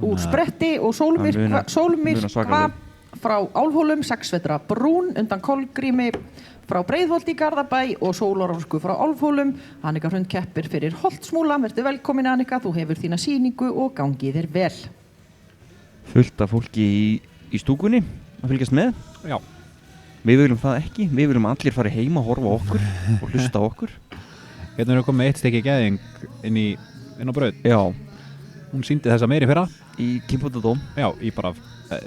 úr spretti og sólmyrkva frá Álfhólum, 6 vetra brún undan Kolgrími frá Breiðholti í Garðabæ og sólarorku frá Álfhólum. Annika Hrund keppir fyrir Holtsmúla. Vertu velkomin Annika, þú hefur þína sýningu og gangi þér vel. Fullt af fólki í stúkunni að fylgjast með. Já. Við viljum það ekki, við viljum allir fara heim að horfa á okkur og hlusta á okkur. Hérna erum við komið með 1 stykki geðing inn á braut. Já. Hún sýndi þessa meiri fyrra. Í Kimbundadóm. Já, í bara,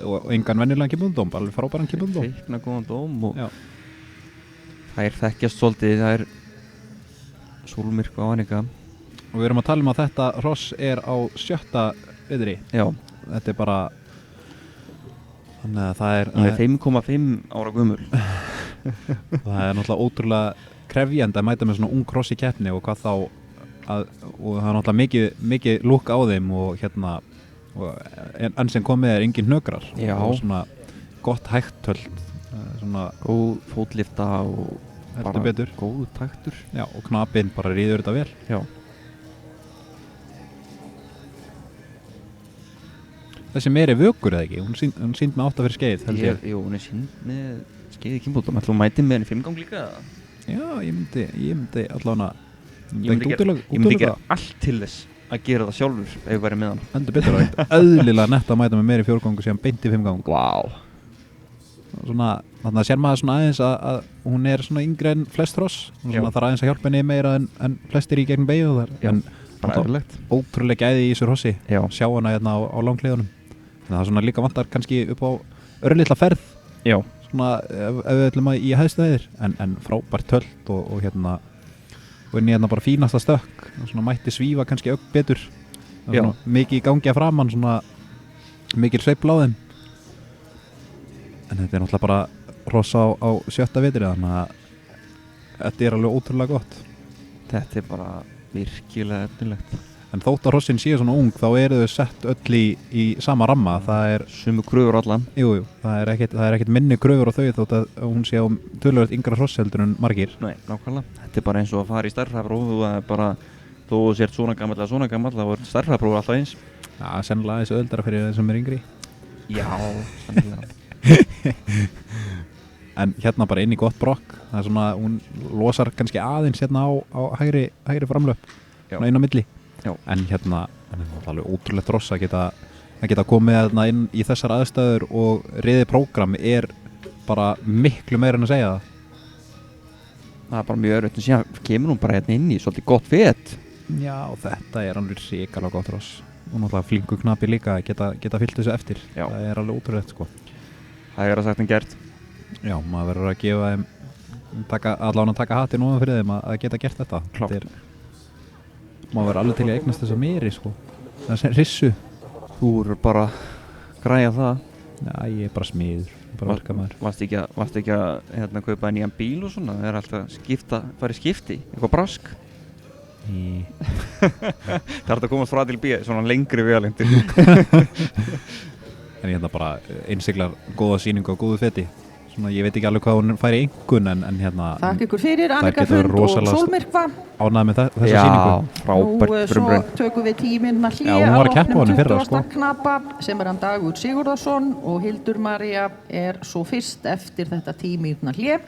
og engan venjulegan Kimbundadóm, bara frábæran Kimbundadóm. Teikna góðan dóm og já. Þær þekkjast svolítið, það er sólmyrkva á Annika. Og við erum að tala að þetta hross er á 7. viðri. Já. Þetta er bara, þannig að það er... Hún er 5,5 ára gömul. Það er náttúrulega ótrúlega krefjandi að mæta með svona ung hross í keppni og hvað þá, og það er náttúrulega mikið lúk á þeim og hérna, enn sem komið er engin hnökrar. Já. Og svona gott hægtöld, svona... Góð fótlifta og bara betur. Góð taktur. Já, og knapinn bara ríður þetta vel. Já. Þessi meiri vökur eða ekki? Hún sýnd með 8 fyrir skeið, held ég. Jú, hún er sýnd með skeið í Kimbundadóm. Ætlaðu að mæti með henni 5 gang líka? Já, ég myndi allavega... Ég myndi gera allt til þess að gera það sjálfur ef ég væri með hann. Endur betur á eitt. Eðlilega nett að mæta með meiri 4 gangu síðan beint í 5 gang. Vá. Svona, þannig að sér maður svona aðeins að hún er svona yngri en flest hross. Svona þarf aðeins að hjálpa henni meira en flestir í gegnum beygju þar. Já, bara eðlilegt. Ótrúlega gæði í þessu hrossi. Já. Sjá hana hérna á langliðunum. Það er svona líka vantar kannski upp á örlitla ferð. Já. Svona ef við ætlum að í hæstu hæðir. En frábært tölt og hérna og henni hérna bara fínasta stökk. Svona mætti svífa kannski betur. Mikið í gangi að framann, svona mikil sveifla á þeim. En þetta er náttúrulega bara hross á 7. vitri, þannig að þetta er alveg ótrúlega gott. Þetta er bara virkilega efnilegt. En þótt að hrossin séu svona ung, þá eru þau sett öll í sama ramma. Það er sömu kröfur allan. Jú, það er ekkert minni kröfur á þau þótt að hún sé á töluvert yngra hross heldur en margir. Nei, nákvæmlega. Þetta er bara eins og að fara í stærðfræðipróf og það er bara, þó þú sért svona gamall eða svona gamall, þá er stærðfræðipróf alltaf eins. Já, sennilega aðeins auðveldara fyrir þeim sem er yngri. Já, sennilega. En hérna bara inn í gott brokk. Það er svona, hún losar kannski aðeins hérna á hægri framlöp, svona inn á milli. Já. En hérna, það er alveg ótrúlegt hross að geta komið hérna inn í þessar aðstæður og riðið prógram er bara miklu meira en að segja það. Það er bara mjög örvöld en síðan kemur hún bara hérna inn í svolítið gott fet. Já, þetta er alveg ríkalega gott hross. Og náttúrulega flinku knapi líka að geta fyllt þessu eftir. Já. Það er alveg ótrúlegt sko. Það er að sagt en gert. Já, maður verður að gefa þeim allavega að taka hatinn ofan fyrir þeim að geta gert þetta. Klárt. Maður verður alveg til að eignast þessa meiri sko. Það er rissu. Þú eru bara græja það. Já, ég er bara smiður, bara verkamaður. Varstu ekki að kaupa nýjan bíl og svona? Það er alltaf fara í skipti, eitthvað brask. Það er að komast frá til B, svona lengri vegalengdir. En ég hérna bara innsiglar góða sýningu og góðu feti. Svona, ég veit ekki alveg hvað hún fær í einkunn en hérna... Takk ykkur fyrir, Annika Hrund og Sólmyrkva. Ánægð með þessa sýningu. Já, frábært. Og svo tökum við tímina hlé að loknum 20. knapa sem er hann Dagur Sigurðarsson og Hildur María er svo fyrst eftir þetta tímina hlé.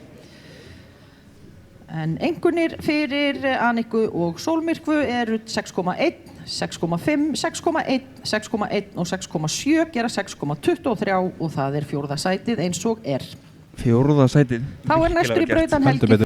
En einkunnir fyrir Anniku og Sólmyrkvu eru 6,1, 6,5, 6,1, 6,1 og 6,7 gera 6,23 og það er 4. sætið eins og er. 4. sætið. Þá er næstur í brautarhelgi.